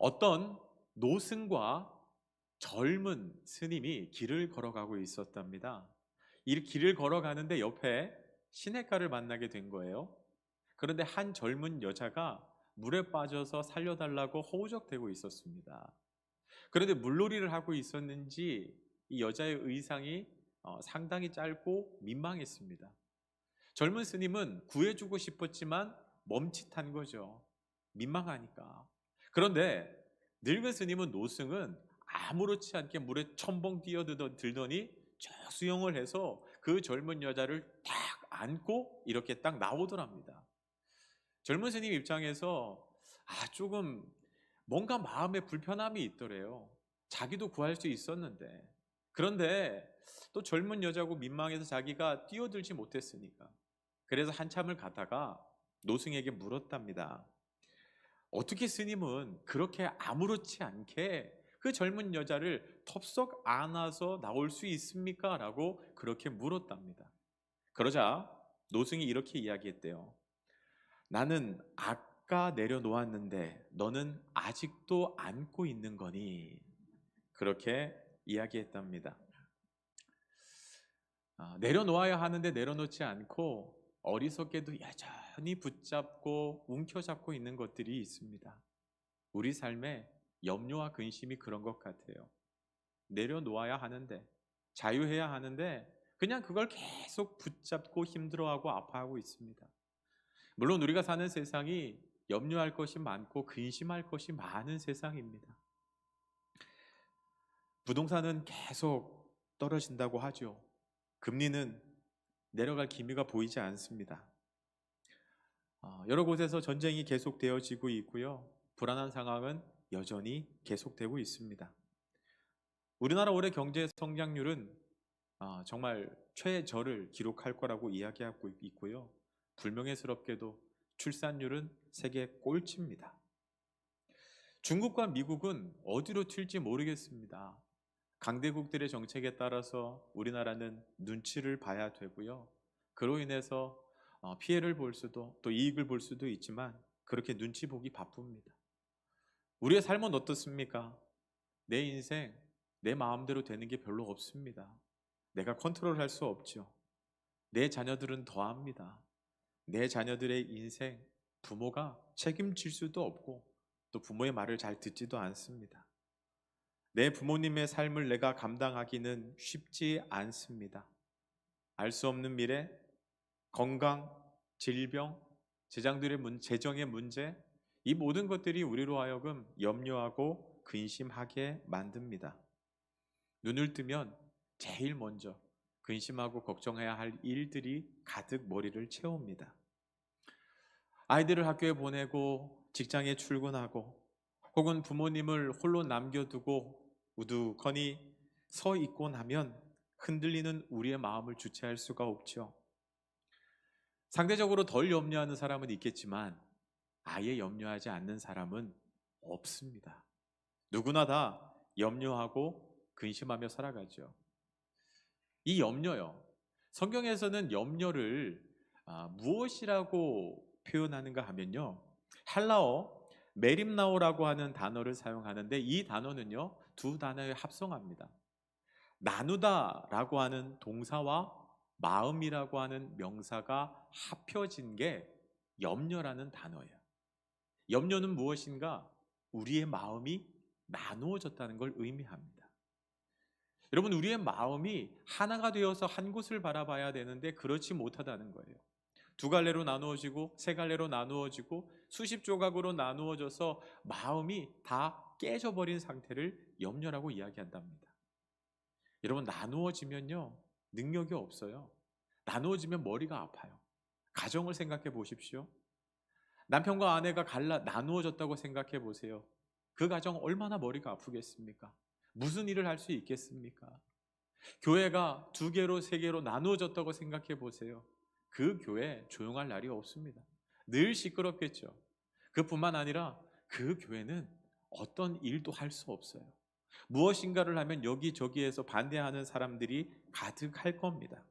어떤 노승과 젊은 스님이 길을 걸어가고 있었답니다. 이 길을 걸어가는데 옆에 시냇가를 만나게 된 거예요. 그런데 한 젊은 여자가 물에 빠져서 살려달라고 허우적대고 있었습니다. 그런데 물놀이를 하고 있었는지 이 여자의 의상이 상당히 짧고 민망했습니다. 젊은 스님은 구해주고 싶었지만 멈칫한 거죠. 민망하니까. 그런데 늙은 스님은 노승은 아무렇지 않게 물에 첨벙 뛰어들더니 쭉 수영을 해서 그 젊은 여자를 딱 안고 이렇게 딱 나오더랍니다. 젊은 스님 입장에서 조금 뭔가 마음에 불편함이 있더래요. 자기도 구할 수 있었는데. 그런데 또 젊은 여자고 민망해서 자기가 뛰어들지 못했으니까. 그래서 한참을 가다가 노승에게 물었답니다. 어떻게 스님은 그렇게 아무렇지 않게 그 젊은 여자를 덥석 안아서 나올 수 있습니까? 라고 그렇게 물었답니다. 그러자 노승이 이렇게 이야기했대요. 나는 아까 내려놓았는데 너는 아직도 안고 있는 거니? 그렇게 이야기했답니다. 내려놓아야 하는데 내려놓지 않고 어리석게도 여전히 붙잡고 움켜잡고 있는 것들이 있습니다. 우리 삶에 염려와 근심이 그런 것 같아요. 내려놓아야 하는데, 자유해야 하는데 그냥 그걸 계속 붙잡고 힘들어하고 아파하고 있습니다. 물론 우리가 사는 세상이 염려할 것이 많고 근심할 것이 많은 세상입니다. 부동산은 계속 떨어진다고 하죠. 금리는 내려갈 기미가 보이지 않습니다. 여러 곳에서 전쟁이 계속되어지고 있고요. 불안한 상황은 여전히 계속되고 있습니다. 우리나라 올해 경제 성장률은 정말 최저를 기록할 거라고 이야기하고 있고요. 불명예스럽게도 출산율은 세계 꼴찌입니다. 중국과 미국은 어디로 튈지 모르겠습니다. 강대국들의 정책에 따라서 우리나라는 눈치를 봐야 되고요. 그로 인해서 피해를 볼 수도 또 이익을 볼 수도 있지만 그렇게 눈치 보기 바쁩니다. 우리의 삶은 어떻습니까? 내 인생, 내 마음대로 되는 게 별로 없습니다. 내가 컨트롤할 수 없죠. 내 자녀들은 더합니다. 내 자녀들의 인생, 부모가 책임질 수도 없고 또 부모의 말을 잘 듣지도 않습니다. 내 부모님의 삶을 내가 감당하기는 쉽지 않습니다. 알 수 없는 미래, 건강, 질병, 재정의 문제, 이 모든 것들이 우리로 하여금 염려하고 근심하게 만듭니다. 눈을 뜨면 제일 먼저 근심하고 걱정해야 할 일들이 가득 머리를 채웁니다. 아이들을 학교에 보내고 직장에 출근하고 혹은 부모님을 홀로 남겨두고 우두커니 서 있고 나면 흔들리는 우리의 마음을 주체할 수가 없죠. 상대적으로 덜 염려하는 사람은 있겠지만 아예 염려하지 않는 사람은 없습니다. 누구나 다 염려하고 근심하며 살아가죠. 이 염려요. 성경에서는 염려를 무엇이라고 표현하는가 하면요. 헬라어 메림나오라고 하는 단어를 사용하는데 이 단어는요. 두 단어의 합성어입니다. 나누다라고 하는 동사와 마음이라고 하는 명사가 합혀진 게 염려라는 단어예요. 염려는 무엇인가? 우리의 마음이 나누어졌다는 걸 의미합니다. 여러분, 우리의 마음이 하나가 되어서 한 곳을 바라봐야 되는데 그렇지 못하다는 거예요. 두 갈래로 나누어지고 세 갈래로 나누어지고 수십 조각으로 나누어져서 마음이 다 깨져버린 상태를 염려라고 이야기한답니다. 여러분, 나누어지면요 능력이 없어요. 나누어지면 머리가 아파요. 가정을 생각해 보십시오. 남편과 아내가 나누어졌다고 생각해 보세요. 그 가정 얼마나 머리가 아프겠습니까? 무슨 일을 할 수 있겠습니까? 교회가 두 개로 세 개로 나누어졌다고 생각해 보세요. 그 교회 조용할 날이 없습니다. 늘 시끄럽겠죠. 그뿐만 아니라 그 교회는 어떤 일도 할 수 없어요. 무엇인가를 하면 여기저기에서 반대하는 사람들이 가득할 겁니다.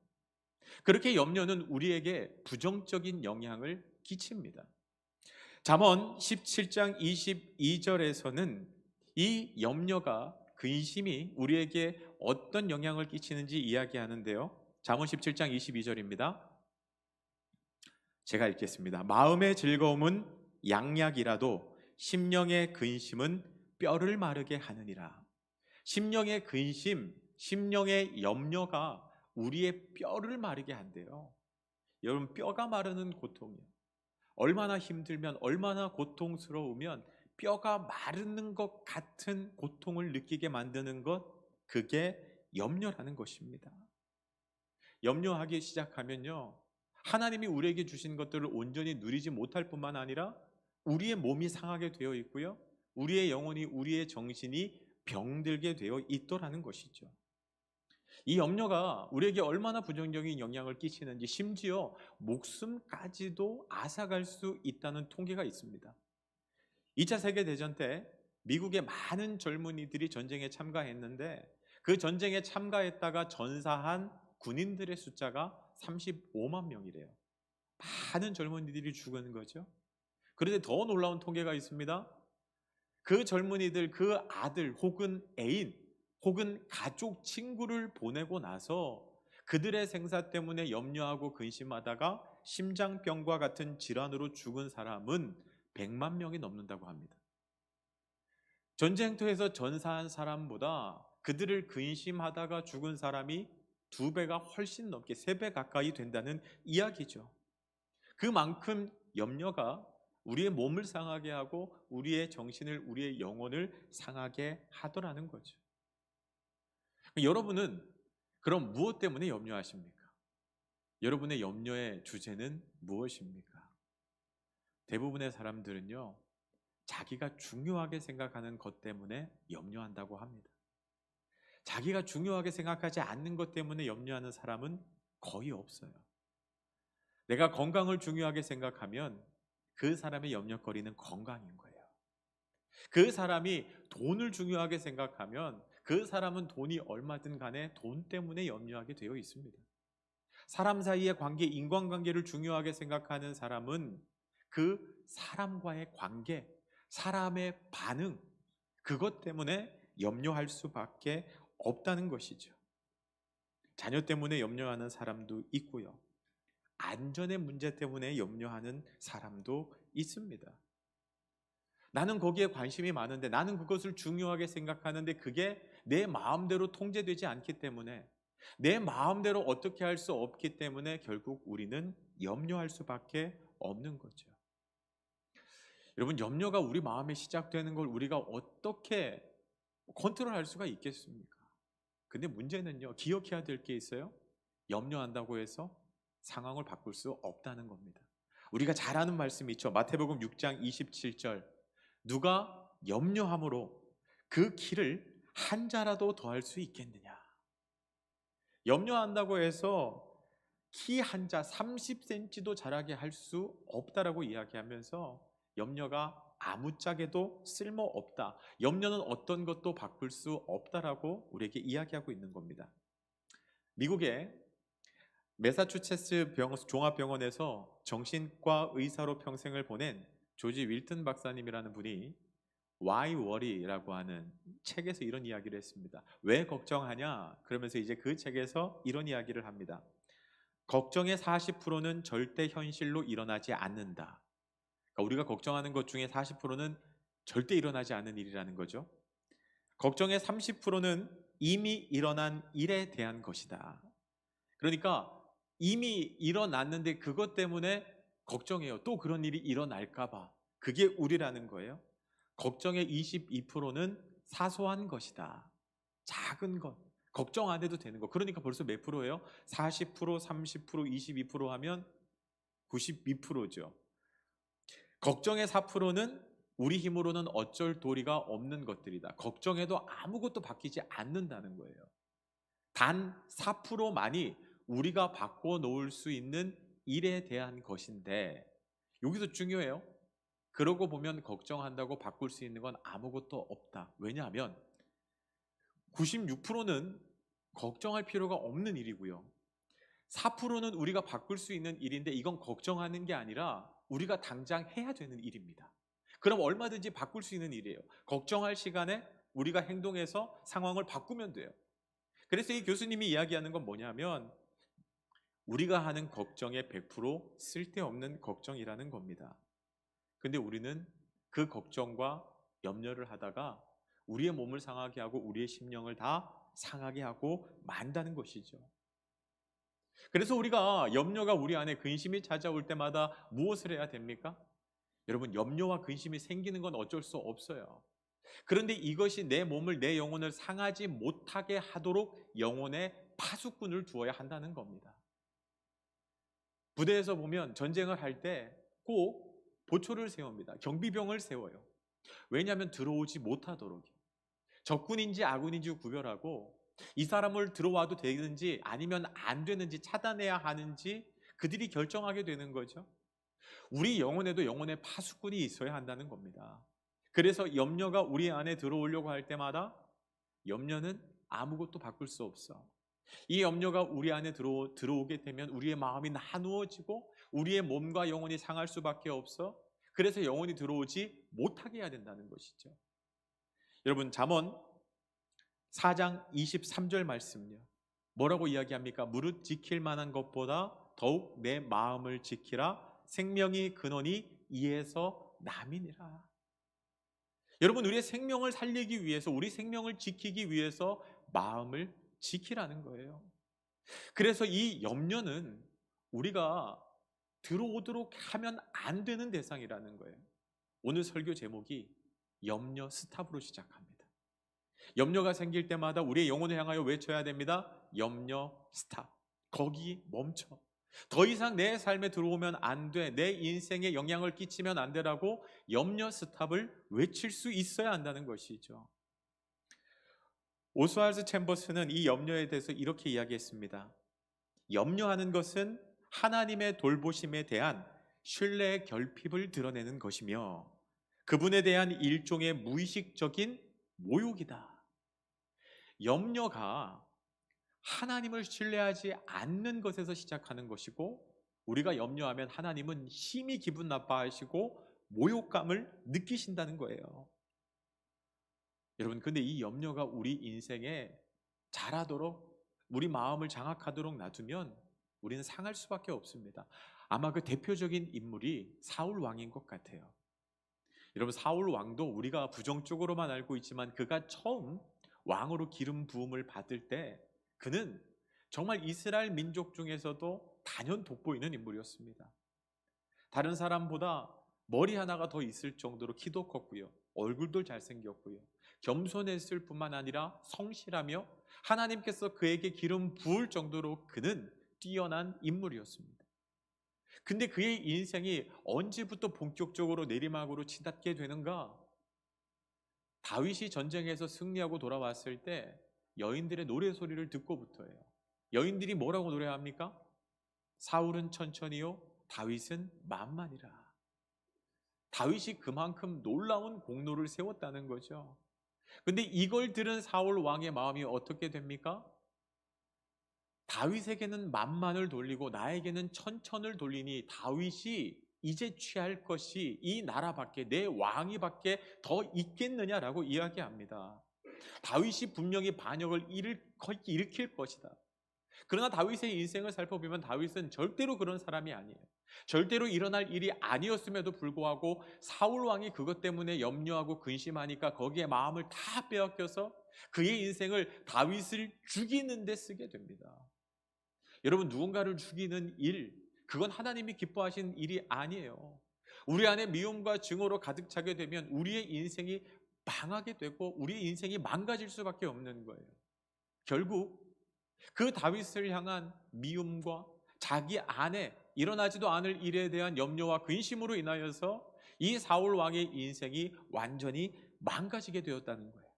그렇게 염려는 우리에게 부정적인 영향을 끼칩니다. 잠언 17장 22절에서는 이 염려가, 근심이 우리에게 어떤 영향을 끼치는지 이야기하는데요. 잠언 17장 22절입니다. 제가 읽겠습니다. 마음의 즐거움은 양약이라도 심령의 근심은 뼈를 마르게 하느니라. 심령의 근심, 심령의 염려가 우리의 뼈를 마르게 한대요. 여러분, 뼈가 마르는 고통이요, 얼마나 힘들면, 얼마나 고통스러우면 뼈가 마르는 것 같은 고통을 느끼게 만드는 것, 그게 염려라는 것입니다. 염려하기 시작하면요, 하나님이 우리에게 주신 것들을 온전히 누리지 못할 뿐만 아니라 우리의 몸이 상하게 되어 있고요, 우리의 영혼이, 우리의 정신이 병들게 되어 있더라는 것이죠. 이 염려가 우리에게 얼마나 부정적인 영향을 끼치는지, 심지어 목숨까지도 앗아갈 수 있다는 통계가 있습니다. 2차 세계대전 때 미국의 많은 젊은이들이 전쟁에 참가했는데, 그 전쟁에 참가했다가 전사한 군인들의 숫자가 35만 명이래요. 많은 젊은이들이 죽은 거죠. 그런데 더 놀라운 통계가 있습니다. 그 젊은이들, 그 아들 혹은 애인 혹은 가족, 친구를 보내고 나서 그들의 생사 때문에 염려하고 근심하다가 심장병과 같은 질환으로 죽은 사람은 100만 명이 넘는다고 합니다. 전쟁터에서 전사한 사람보다 그들을 근심하다가 죽은 사람이 2배가 훨씬 넘게, 3배 가까이 된다는 이야기죠. 그만큼 염려가 우리의 몸을 상하게 하고 우리의 정신을, 우리의 영혼을 상하게 하더라는 거죠. 여러분은 그럼 무엇 때문에 염려하십니까? 여러분의 염려의 주제는 무엇입니까? 대부분의 사람들은요, 자기가 중요하게 생각하는 것 때문에 염려한다고 합니다. 자기가 중요하게 생각하지 않는 것 때문에 염려하는 사람은 거의 없어요. 내가 건강을 중요하게 생각하면 그 사람의 염려거리는 건강인 거예요. 그 사람이 돈을 중요하게 생각하면 그 사람은 돈이 얼마든 간에 돈 때문에 염려하게 되어 있습니다. 사람 사이의 관계, 인간관계를 중요하게 생각하는 사람은 그 사람과의 관계, 사람의 반응, 그것 때문에 염려할 수밖에 없다는 것이죠. 자녀 때문에 염려하는 사람도 있고요, 안전의 문제 때문에 염려하는 사람도 있습니다. 나는 거기에 관심이 많은데, 나는 그것을 중요하게 생각하는데 그게 내 마음대로 통제되지 않기 때문에, 내 마음대로 어떻게 할 수 없기 때문에 결국 우리는 염려할 수밖에 없는 거죠. 여러분, 염려가 우리 마음에 시작되는 걸 우리가 어떻게 컨트롤할 수가 있겠습니까? 근데 문제는요, 기억해야 될 게 있어요. 염려한다고 해서 상황을 바꿀 수 없다는 겁니다. 우리가 잘 아는 말씀이 있죠. 마태복음 6장 27절. 누가 염려함으로 그 키를 한 자라도 더할 수 있겠느냐. 염려한다고 해서 키 한 자 30cm도 자라게 할 수 없다라고 이야기하면서 염려가 아무짝에도 쓸모없다, 염려는 어떤 것도 바꿀 수 없다라고 우리에게 이야기하고 있는 겁니다. 미국의 매사추세츠 종합병원에서 정신과 의사로 평생을 보낸 조지 윌튼 박사님이라는 분이 Why Worry라고 하는 책에서 이런 이야기를 했습니다. 왜 걱정하냐? 그러면서 이제 그 책에서 이런 이야기를 합니다. 걱정의 40%는 절대 현실로 일어나지 않는다. 그러니까 우리가 걱정하는 것 중에 40%는 절대 일어나지 않는 일이라는 거죠. 걱정의 30%는 이미 일어난 일에 대한 것이다. 그러니까 이미 일어났는데 그것 때문에 걱정해요. 또 그런 일이 일어날까 봐. 그게 우리라는 거예요. 걱정의 22%는 사소한 것이다. 작은 것. 걱정 안 해도 되는 것. 그러니까 벌써 몇 프로예요? 40%, 30%, 22% 하면 92%죠. 걱정의 4%는 우리 힘으로는 어쩔 도리가 없는 것들이다. 걱정해도 아무것도 바뀌지 않는다는 거예요. 단 4%만이 우리가 바꿔놓을 수 있는 일에 대한 것인데, 여기서 중요해요. 그러고 보면 걱정한다고 바꿀 수 있는 건 아무것도 없다. 왜냐하면 96%는 걱정할 필요가 없는 일이고요, 4%는 우리가 바꿀 수 있는 일인데 이건 걱정하는 게 아니라 우리가 당장 해야 되는 일입니다. 그럼 얼마든지 바꿀 수 있는 일이에요. 걱정할 시간에 우리가 행동해서 상황을 바꾸면 돼요. 그래서 이 교수님이 이야기하는 건 뭐냐면 우리가 하는 걱정의 100% 쓸데없는 걱정이라는 겁니다. 근데 우리는 그 걱정과 염려를 하다가 우리의 몸을 상하게 하고 우리의 심령을 다 상하게 하고 만다는 것이죠. 그래서 우리가 염려가 우리 안에 근심이 찾아올 때마다 무엇을 해야 됩니까? 여러분, 염려와 근심이 생기는 건 어쩔 수 없어요. 그런데 이것이 내 몸을, 내 영혼을 상하지 못하게 하도록 영혼에 파수꾼을 두어야 한다는 겁니다. 부대에서 보면 전쟁을 할 때 꼭 보초를 세웁니다. 경비병을 세워요. 왜냐하면 들어오지 못하도록. 적군인지 아군인지 구별하고 이 사람을 들어와도 되는지 아니면 안 되는지 차단해야 하는지 그들이 결정하게 되는 거죠. 우리 영혼에도 영혼의 파수꾼이 있어야 한다는 겁니다. 그래서 염려가 우리 안에 들어오려고 할 때마다 염려는 아무것도 바꿀 수 없어. 이 염려가 우리 안에 들어오게 되면 우리의 마음이 나누어지고 우리의 몸과 영혼이 상할 수밖에 없어. 그래서 영혼이 들어오지 못하게 해야 된다는 것이죠. 여러분, 잠언 4장 23절 말씀요. 뭐라고 이야기합니까? 무릇 지킬 만한 것보다 더욱 내 마음을 지키라. 생명이 근원이 이에서 남이니라. 여러분, 우리의 생명을 살리기 위해서, 우리 생명을 지키기 위해서 마음을 지키라는 거예요. 그래서 이 염려는 우리가 들어오도록 하면 안 되는 대상이라는 거예요. 오늘 설교 제목이 염려 스탑으로 시작합니다. 염려가 생길 때마다 우리의 영혼을 향하여 외쳐야 됩니다. 염려 스탑. 거기 멈춰. 더 이상 내 삶에 들어오면 안 돼. 내 인생에 영향을 끼치면 안 되라고 염려 스탑을 외칠 수 있어야 한다는 것이죠. 오스왈드 챔버스는 이 염려에 대해서 이렇게 이야기했습니다. 염려하는 것은 하나님의 돌보심에 대한 신뢰의 결핍을 드러내는 것이며 그분에 대한 일종의 무의식적인 모욕이다. 염려가 하나님을 신뢰하지 않는 것에서 시작하는 것이고 우리가 염려하면 하나님은 심히 기분 나빠하시고 모욕감을 느끼신다는 거예요. 여러분, 근데 이 염려가 우리 인생에 자라도록 우리 마음을 장악하도록 놔두면 우리는 상할 수밖에 없습니다. 아마 그 대표적인 인물이 사울 왕인 것 같아요. 여러분, 사울 왕도 우리가 부정적으로만 알고 있지만 그가 처음 왕으로 기름 부음을 받을 때 그는 정말 이스라엘 민족 중에서도 단연 돋보이는 인물이었습니다. 다른 사람보다 머리 하나가 더 있을 정도로 키도 컸고요. 얼굴도 잘생겼고요. 겸손했을 뿐만 아니라 성실하며 하나님께서 그에게 기름 부을 정도로 그는 뛰어난 인물이었습니다. 근데 그의 인생이 언제부터 본격적으로 내리막으로 치닫게 되는가? 다윗이 전쟁에서 승리하고 돌아왔을 때 여인들의 노래 소리를 듣고부터예요. 여인들이 뭐라고 노래합니까? 사울은 천천히요, 다윗은 만만이라. 다윗이 그만큼 놀라운 공로를 세웠다는 거죠. 근데 이걸 들은 사울 왕의 마음이 어떻게 됩니까? 다윗에게는 만만을 돌리고 나에게는 천천을 돌리니 다윗이 이제 취할 것이 이 나라밖에 내 왕이 밖에 더 있겠느냐라고 이야기합니다. 다윗이 분명히 반역을 일으킬 것이다. 그러나 다윗의 인생을 살펴보면 다윗은 절대로 그런 사람이 아니에요. 절대로 일어날 일이 아니었음에도 불구하고 사울 왕이 그것 때문에 염려하고 근심하니까 거기에 마음을 다 빼앗겨서 그의 인생을 다윗을 죽이는 데 쓰게 됩니다. 여러분, 누군가를 죽이는 일, 그건 하나님이 기뻐하시는 일이 아니에요. 우리 안에 미움과 증오로 가득 차게 되면 우리의 인생이 망하게 되고 우리의 인생이 망가질 수밖에 없는 거예요. 결국 그 다윗을 향한 미움과 자기 안에 일어나지도 않을 일에 대한 염려와 근심으로 인하여서 이 사울 왕의 인생이 완전히 망가지게 되었다는 거예요.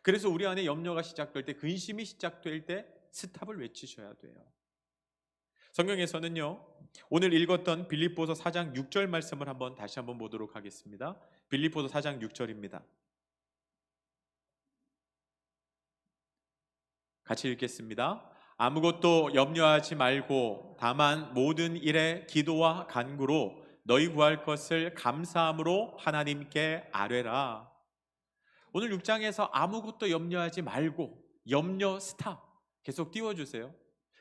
그래서 우리 안에 염려가 시작될 때, 근심이 시작될 때 스탑을 외치셔야 돼요. 성경에서는요, 오늘 읽었던 빌립보서 4장 6절 말씀을 다시 한번 보도록 하겠습니다. 빌립보서 4장 6절입니다. 같이 읽겠습니다. 아무것도 염려하지 말고 다만 모든 일에 기도와 간구로 너희 구할 것을 감사함으로 하나님께 아뢰라. 오늘 6장에서 아무것도 염려하지 말고 염려 스탑 계속 띄워주세요.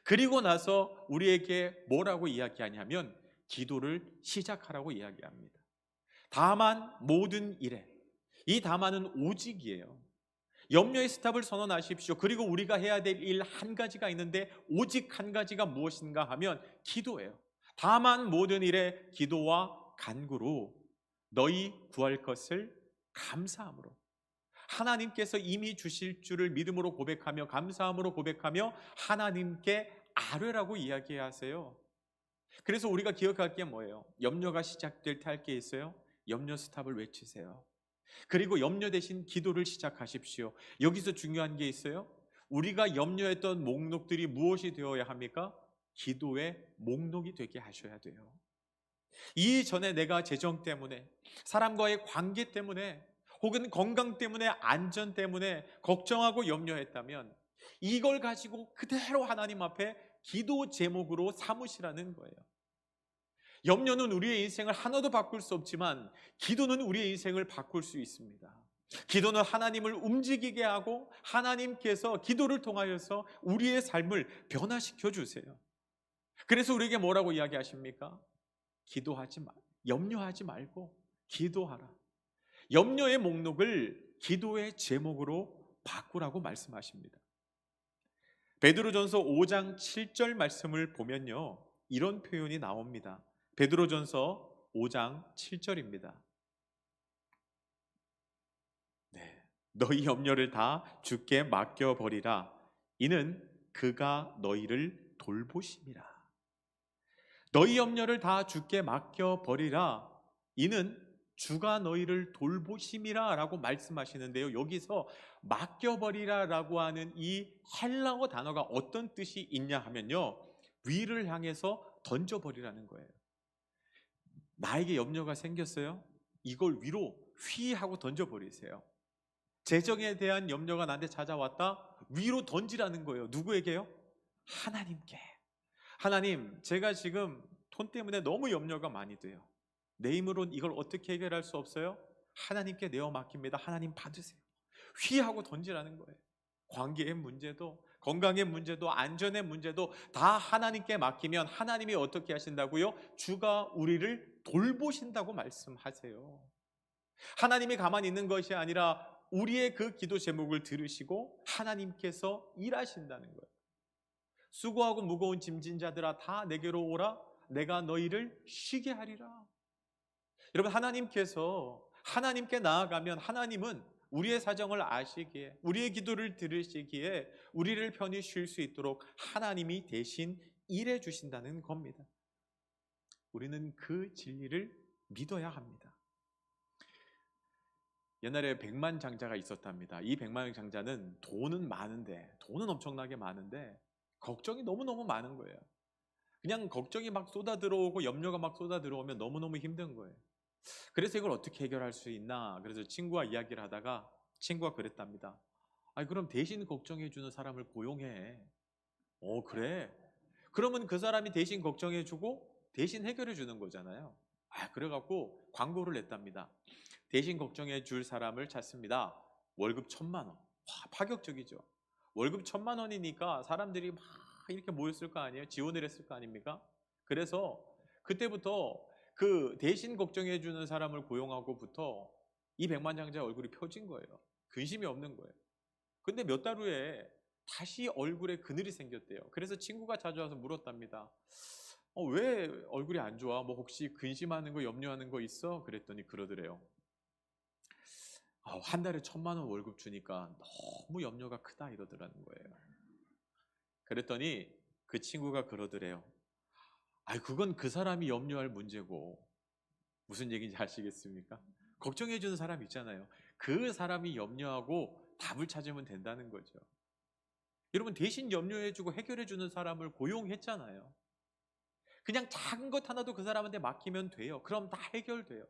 그리고 나서 우리에게 뭐라고 이야기하냐면 기도를 시작하라고 이야기합니다. 다만 모든 일에, 이 다만은 오직이에요. 염려의 스탑을 선언하십시오. 그리고 우리가 해야 될 일 한 가지가 있는데 오직 한 가지가 무엇인가 하면 기도예요. 다만 모든 일에 기도와 간구로 너희 구할 것을 감사함으로, 하나님께서 이미 주실 줄을 믿음으로 고백하며 감사함으로 고백하며 하나님께 아뢰라고 이야기하세요. 그래서 우리가 기억할 게 뭐예요? 염려가 시작될 때 할 게 있어요. 염려 스탑을 외치세요. 그리고 염려 대신 기도를 시작하십시오. 여기서 중요한 게 있어요. 우리가 염려했던 목록들이 무엇이 되어야 합니까? 기도의 목록이 되게 하셔야 돼요. 이전에 내가 재정 때문에, 사람과의 관계 때문에, 혹은 건강 때문에, 안전 때문에 걱정하고 염려했다면 이걸 가지고 그대로 하나님 앞에 기도 제목으로 삼으시라는 거예요. 염려는 우리의 인생을 하나도 바꿀 수 없지만 기도는 우리의 인생을 바꿀 수 있습니다. 기도는 하나님을 움직이게 하고 하나님께서 기도를 통하여서 우리의 삶을 변화시켜 주세요. 그래서 우리에게 뭐라고 이야기하십니까? 기도하지 마, 염려하지 말고 기도하라. 염려의 목록을 기도의 제목으로 바꾸라고 말씀하십니다. 베드로전서 5장 7절 말씀을 보면요, 이런 표현이 나옵니다. 베드로전서 5장 7절입니다. 네, 너희 염려를 다 주께 맡겨버리라. 이는 그가 너희를 돌보심이라. 너희 염려를 다 주께 맡겨버리라. 이는 주가 너희를 돌보심이라 라고 말씀하시는데요, 여기서 맡겨버리라 라고 하는 이 헬라어 단어가 어떤 뜻이 있냐 하면요, 위를 향해서 던져버리라는 거예요. 나에게 염려가 생겼어요? 이걸 위로 휘 하고 던져버리세요. 재정에 대한 염려가 나한테 찾아왔다? 위로 던지라는 거예요. 누구에게요? 하나님께. 하나님, 제가 지금 돈 때문에 너무 염려가 많이 돼요. 내 힘으로는 이걸 어떻게 해결할 수 없어요? 하나님께 내어 맡깁니다. 하나님 받으세요. 휘 하고 던지라는 거예요. 관계의 문제도, 건강의 문제도, 안전의 문제도 다 하나님께 맡기면 하나님이 어떻게 하신다고요? 주가 우리를 돌보신다고 말씀하세요. 하나님이 가만히 있는 것이 아니라 우리의 그 기도 제목을 들으시고 하나님께서 일하신다는 거예요. 수고하고 무거운 짐진 자들아 다 내게로 오라. 내가 너희를 쉬게 하리라. 여러분, 하나님께서 하나님께 나아가면 하나님은 우리의 사정을 아시기에, 우리의 기도를 들으시기에 우리를 편히 쉴 수 있도록 하나님이 대신 일해 주신다는 겁니다. 우리는 그 진리를 믿어야 합니다. 옛날에 백만장자가 있었답니다. 이 백만장자는 돈은 많은데, 돈은 엄청나게 많은데 걱정이 너무너무 많은 거예요. 그냥 걱정이 막 쏟아 들어오고 염려가 막 쏟아 들어오면 너무너무 힘든 거예요. 그래서 이걸 어떻게 해결할 수 있나? 그래서 친구와 이야기를 하다가 친구가 그랬답니다. 아니, 그럼 대신 걱정해 주는 사람을 고용해. 그래? 그러면 그 사람이 대신 걱정해 주고 대신 해결해 주는 거잖아요. 그래갖고 광고를 냈답니다. 대신 걱정해 줄 사람을 찾습니다. 월급 1,000만 원. 파격적이죠. 월급 1,000만 원이니까 사람들이 막 이렇게 모였을 거 아니에요? 지원을 했을 거 아닙니까? 그래서 그때부터 그 대신 걱정해 주는 사람을 고용하고부터 이 백만장자의 얼굴이 펴진 거예요. 근심이 없는 거예요. 근데 몇 달 후에 다시 얼굴에 그늘이 생겼대요. 그래서 친구가 찾아와서 물었답니다. 왜 얼굴이 안 좋아? 뭐 혹시 근심하는 거, 염려하는 거 있어? 그랬더니 그러더래요. 한 달에 1,000만 원 월급 주니까 너무 염려가 크다 이러더라는 거예요. 그랬더니 그 친구가 그러더래요. 그건 그 사람이 염려할 문제고. 무슨 얘기인지 아시겠습니까? 걱정해 주는 사람 있잖아요. 그 사람이 염려하고 답을 찾으면 된다는 거죠. 여러분, 대신 염려해 주고 해결해 주는 사람을 고용했잖아요. 그냥 작은 것 하나도 그 사람한테 맡기면 돼요. 그럼 다 해결돼요.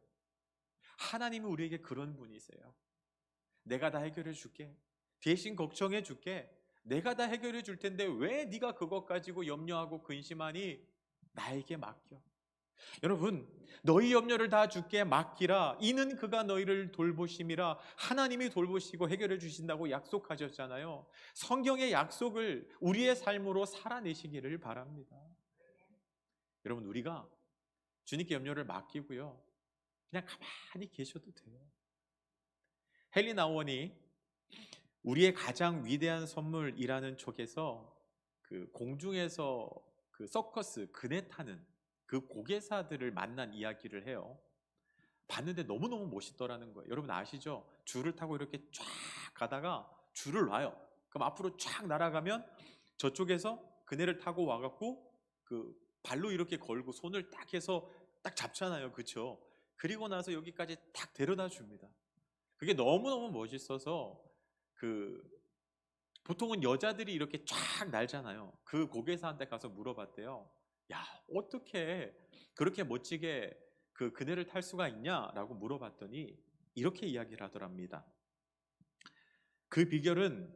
하나님이 우리에게 그런 분이세요. 내가 다 해결해 줄게. 대신 걱정해 줄게. 내가 다 해결해 줄 텐데 왜 네가 그것 가지고 염려하고 근심하니? 나에게 맡겨. 여러분, 너희 염려를 다 주께 맡기라. 이는 그가 너희를 돌보심이라. 하나님이 돌보시고 해결해 주신다고 약속하셨잖아요. 성경의 약속을 우리의 삶으로 살아내시기를 바랍니다. 여러분, 우리가 주님께 염려를 맡기고요, 그냥 가만히 계셔도 돼요. 헨리 나우원이 우리의 가장 위대한 선물이라는 쪽에서 그 공중에서 그 서커스 그네 타는 그 고개사들을 만난 이야기를 해요. 봤는데 너무너무 멋있더라는 거예요. 여러분 아시죠? 줄을 타고 이렇게 쫙 가다가 줄을 놔요. 그럼 앞으로 쫙 날아가면 저쪽에서 그네를 타고 와갖고 그 발로 이렇게 걸고 손을 딱 해서 딱 잡잖아요. 그렇죠? 그리고 나서 여기까지 딱 데려다 줍니다. 그게 너무너무 멋있어서 그 보통은 여자들이 이렇게 쫙 날잖아요. 그 고개사한테 가서 물어봤대요. 야, 어떻게 그렇게 멋지게 그 그네를 탈 수가 있냐라고 물어봤더니 이렇게 이야기를 하더랍니다. 그 비결은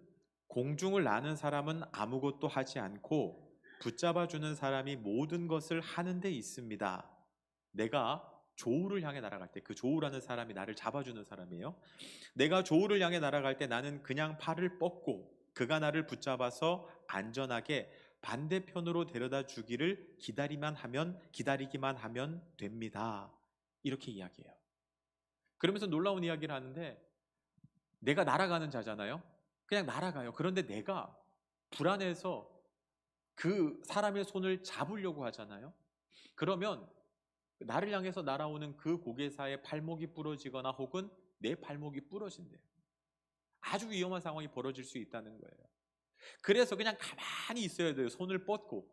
공중을 나는 사람은 아무것도 하지 않고 붙잡아주는 사람이 모든 것을 하는 데 있습니다. 내가 조우를 향해 날아갈 때, 그 조우라는 사람이 나를 잡아주는 사람이에요. 내가 조우를 향해 날아갈 때 나는 그냥 팔을 뻗고 그가 나를 붙잡아서 안전하게 반대편으로 데려다 주기를 기다리기만 하면 됩니다. 이렇게 이야기해요. 그러면서 놀라운 이야기를 하는데, 내가 날아가는 자잖아요. 그냥 날아가요. 그런데 내가 불안해서 그 사람의 손을 잡으려고 하잖아요. 그러면 나를 향해서 날아오는 그 고개사의 발목이 부러지거나 혹은 내 발목이 부러진대요. 아주 위험한 상황이 벌어질 수 있다는 거예요. 그래서 그냥 가만히 있어야 돼요. 손을 뻗고.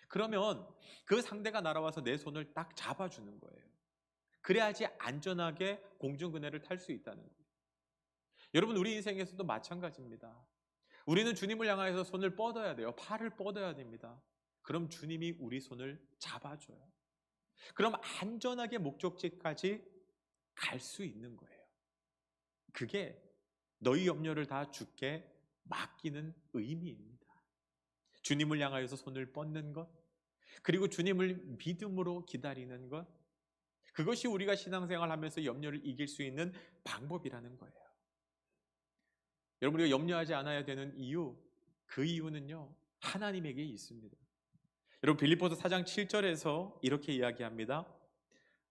그러면 그 상대가 날아와서 내 손을 딱 잡아주는 거예요. 그래야지 안전하게 공중그네를 탈 수 있다는 거예요. 여러분, 우리 인생에서도 마찬가지입니다. 우리는 주님을 향하여서 손을 뻗어야 돼요. 팔을 뻗어야 됩니다. 그럼 주님이 우리 손을 잡아줘요. 그럼 안전하게 목적지까지 갈 수 있는 거예요. 그게 너희 염려를 다 주께 맡기는 의미입니다. 주님을 향하여서 손을 뻗는 것, 그리고 주님을 믿음으로 기다리는 것, 그것이 우리가 신앙생활 하면서 염려를 이길 수 있는 방법이라는 거예요. 여러분, 우리가 염려하지 않아야 되는 이유, 그 이유는요, 하나님에게 있습니다. 여러분, 빌립보서 4장 7절에서 이렇게 이야기합니다.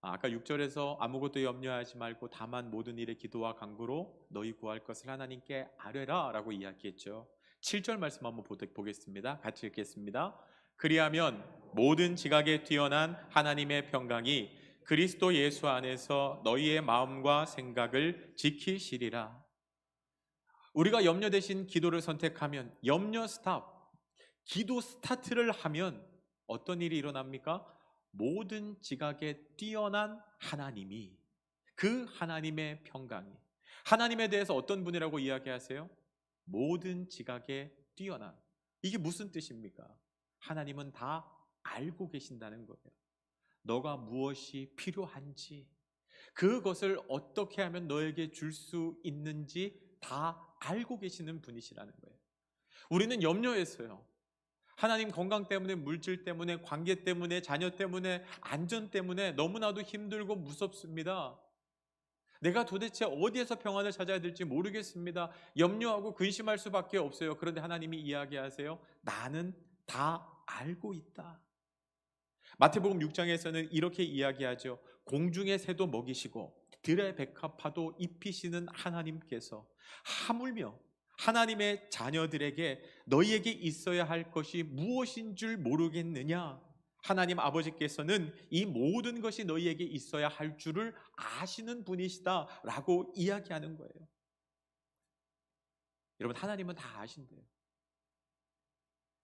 아까 6절에서 아무것도 염려하지 말고 다만 모든 일에 기도와 간구로 너희 구할 것을 하나님께 아뢰라 라고 이야기했죠. 7절 말씀 한번 보겠습니다. 같이 읽겠습니다. 그리하면 모든 지각에 뛰어난 하나님의 평강이 그리스도 예수 안에서 너희의 마음과 생각을 지키시리라. 우리가 염려 대신 기도를 선택하면, 염려 스탑, 기도 스타트를 하면 어떤 일이 일어납니까? 모든 지각에 뛰어난 하나님이, 그 하나님의 평강이, 하나님에 대해서 어떤 분이라고 이야기하세요? 모든 지각에 뛰어난. 이게 무슨 뜻입니까? 하나님은 다 알고 계신다는 거예요. 너가 무엇이 필요한지, 그것을 어떻게 하면 너에게 줄 수 있는지 다 알고 계시는 분이시라는 거예요. 우리는 염려했어요. 하나님, 건강 때문에, 물질 때문에, 관계 때문에, 자녀 때문에, 안전 때문에 너무나도 힘들고 무섭습니다. 내가 도대체 어디에서 평안을 찾아야 될지 모르겠습니다. 염려하고 근심할 수밖에 없어요. 그런데 하나님이 이야기하세요. 나는 다 알고 있다. 마태복음 6장에서는 이렇게 이야기하죠. 공중의 새도 먹이시고 들의 백합화도 입히시는 하나님께서 하물며 하나님의 자녀들에게 너희에게 있어야 할 것이 무엇인 줄 모르겠느냐? 하나님 아버지께서는 이 모든 것이 너희에게 있어야 할 줄을 아시는 분이시다라고 이야기하는 거예요. 여러분, 하나님은 다 아신대요.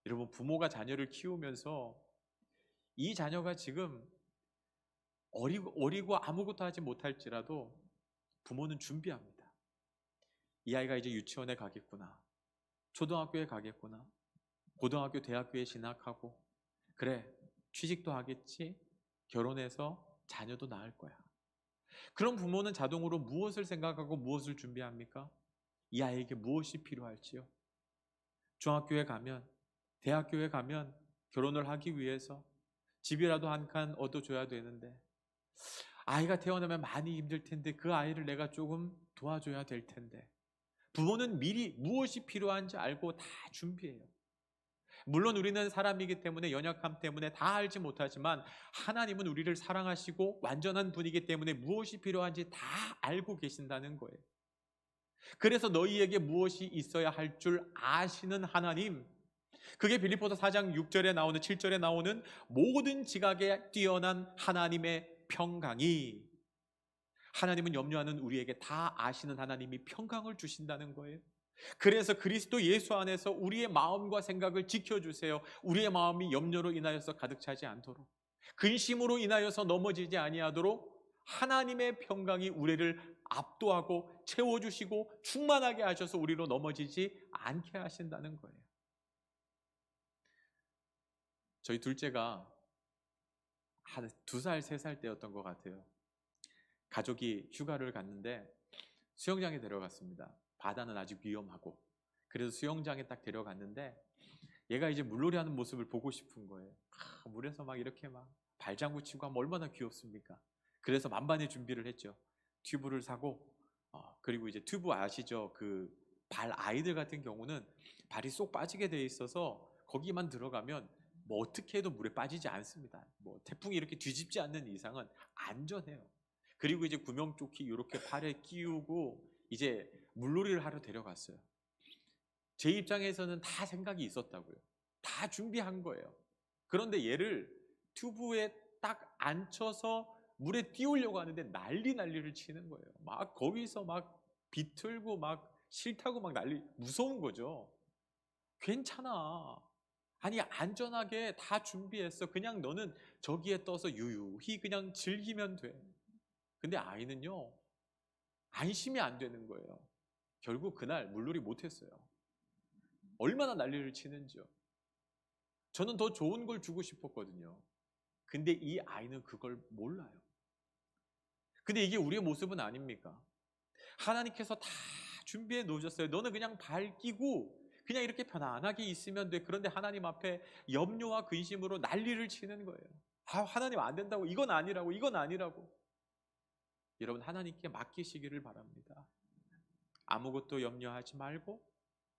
여러분, 부모가 자녀를 키우면서 이 자녀가 지금 어리고 아무것도 하지 못할지라도 부모는 준비합니다. 이 아이가 이제 유치원에 가겠구나, 초등학교에 가겠구나, 고등학교, 대학교에 진학하고, 그래, 취직도 하겠지, 결혼해서 자녀도 낳을 거야. 그럼 부모는 자동으로 무엇을 생각하고 무엇을 준비합니까? 이 아이에게 무엇이 필요할지요? 중학교에 가면, 대학교에 가면 결혼을 하기 위해서 집이라도 한 칸 얻어줘야 되는데, 아이가 태어나면 많이 힘들 텐데 그 아이를 내가 조금 도와줘야 될 텐데, 부모는 미리 무엇이 필요한지 알고 다 준비해요. 물론 우리는 사람이기 때문에, 연약함 때문에 다 알지 못하지만 하나님은 우리를 사랑하시고 완전한 분이기 때문에 무엇이 필요한지 다 알고 계신다는 거예요. 그래서 너희에게 무엇이 있어야 할 줄 아시는 하나님, 그게 빌립보서 4장 6절에 나오는, 7절에 나오는 모든 지각에 뛰어난 하나님의 평강이, 하나님은 염려하는 우리에게 다 아시는 하나님이 평강을 주신다는 거예요. 그래서 그리스도 예수 안에서 우리의 마음과 생각을 지켜주세요. 우리의 마음이 염려로 인하여서 가득 차지 않도록, 근심으로 인하여서 넘어지지 아니하도록 하나님의 평강이 우리를 압도하고 채워주시고 충만하게 하셔서 우리로 넘어지지 않게 하신다는 거예요. 저희 둘째가 한 2살, 3살 때였던 것 같아요. 가족이 휴가를 갔는데 수영장에 데려갔습니다. 바다는 아직 위험하고. 그래서 수영장에 딱 데려갔는데 얘가 이제 물놀이 하는 모습을 보고 싶은 거예요. 물에서 막 이렇게 막 발장구 치고 하면 얼마나 귀엽습니까? 그래서 만반의 준비를 했죠. 튜브를 사고, 그리고 이제 튜브 아시죠? 그 발, 아이들 같은 경우는 발이 쏙 빠지게 돼 있어서 거기만 들어가면 뭐 어떻게 해도 물에 빠지지 않습니다. 뭐 태풍이 이렇게 뒤집지 않는 이상은 안전해요. 그리고 이제 구명조끼 이렇게 팔에 끼우고 이제 물놀이를 하러 데려갔어요. 제 입장에서는 다 생각이 있었다고요. 다 준비한 거예요. 그런데 얘를 튜브에 딱 앉혀서 물에 띄우려고 하는데 난리를 치는 거예요. 막 거기서 막 비틀고 막 싫다고 막 무서운 거죠. 괜찮아. 아니, 안전하게 다 준비했어. 그냥 너는 저기에 떠서 유유히 그냥 즐기면 돼. 근데 아이는요, 안심이 안 되는 거예요. 결국 그날 물놀이 못했어요. 얼마나 난리를 치는지요. 저는 더 좋은 걸 주고 싶었거든요. 근데 이 아이는 그걸 몰라요. 근데 이게 우리의 모습은 아닙니까? 하나님께서 다 준비해 놓으셨어요. 너는 그냥 발 끼고 그냥 이렇게 편안하게 있으면 돼. 그런데 하나님 앞에 염려와 근심으로 난리를 치는 거예요. 하나님 안 된다고, 이건 아니라고, 이건 아니라고. 여러분, 하나님께 맡기시기를 바랍니다. 아무것도 염려하지 말고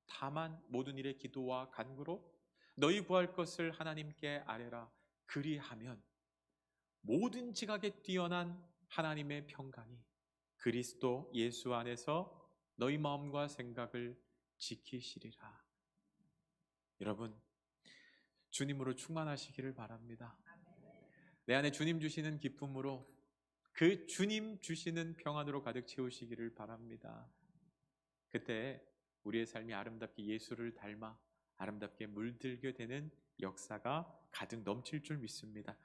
다만 모든 일에 기도와 간구로 너희 구할 것을 하나님께 아뢰라. 그리하면 모든 지각에 뛰어난 하나님의 평강이 그리스도 예수 안에서 너희 마음과 생각을 지키시리라. 여러분, 주님으로 충만하시기를 바랍니다. 내 안에 주님 주시는 기쁨으로, 그 주님 주시는 평안으로 가득 채우시기를 바랍니다. 그때 우리의 삶이 아름답게 예수를 닮아 아름답게 물들게 되는 역사가 가득 넘칠 줄 믿습니다.